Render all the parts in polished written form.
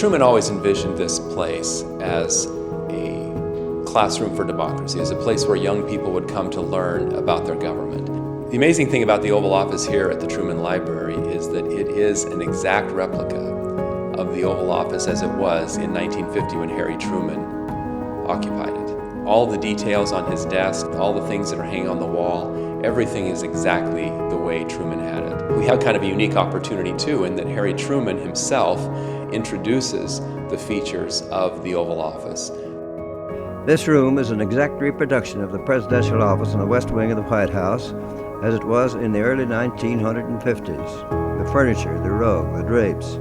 Truman always envisioned this place as a classroom for democracy, as a place where young people would come to learn about their government. The amazing thing about the Oval Office here at the Truman Library is that it is an exact replica of the Oval Office as it was in 1950 when Harry Truman occupied it. All the details on his desk, all the things that are hanging on the wall, everything is exactly the way Truman had it. We have kind of a unique opportunity too in that Harry Truman himself introduces the features of the Oval Office. This room is an exact reproduction of the presidential office in the west wing of the White House as it was in the early 1950s. The furniture, the rug, the drapes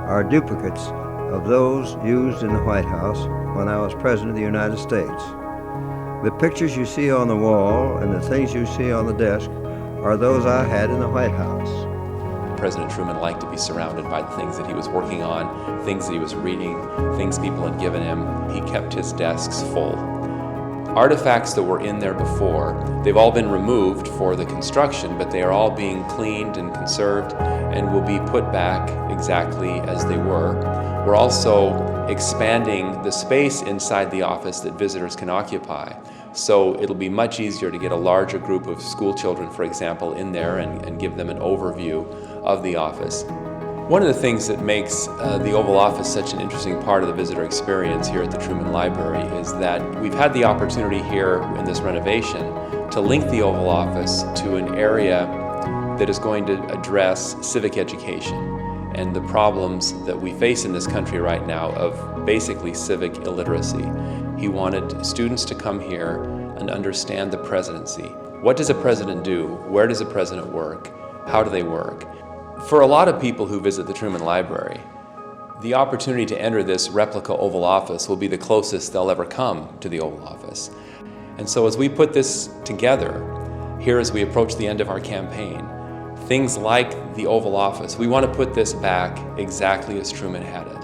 are duplicates of those used in the White House when I was President of the United States. The pictures you see on the wall and the things you see on the desk are those I had in the White House. President Truman liked to be surrounded by the things that he was working on, things that he was reading, things people had given him. He kept his desks full. Artifacts that were in there before, they've all been removed for the construction, but they are all being cleaned and conserved and will be put back exactly as they were. We're also expanding the space inside the office that visitors can occupy. So it'll be much easier to get a larger group of school children, for example, in there and give them an overview of the office. One of the things that makes the Oval Office such an interesting part of the visitor experience here at the Truman Library is that we've had the opportunity here in this renovation to link the Oval Office to an area that is going to address civic education and the problems that we face in this country right now of basically civic illiteracy. He wanted students to come here and understand the presidency. What does a president do? Where does a president work? How do they work? For a lot of people who visit the Truman Library, the opportunity to enter this replica Oval Office will be the closest they'll ever come to the Oval Office. And so as we put this together, here as we approach the end of our campaign, things like the Oval Office, we want to put this back exactly as Truman had it.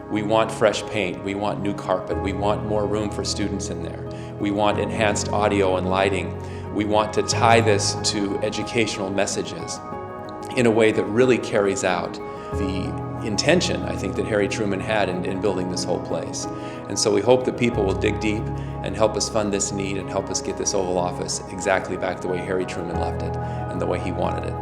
We want fresh paint, we want new carpet, we want more room for students in there. We want enhanced audio and lighting. We want to tie this to educational messages in a way that really carries out the intention, I think, that Harry Truman had in building this whole place. And so we hope that people will dig deep and help us fund this need and help us get this Oval Office exactly back the way Harry Truman left it and the way he wanted it.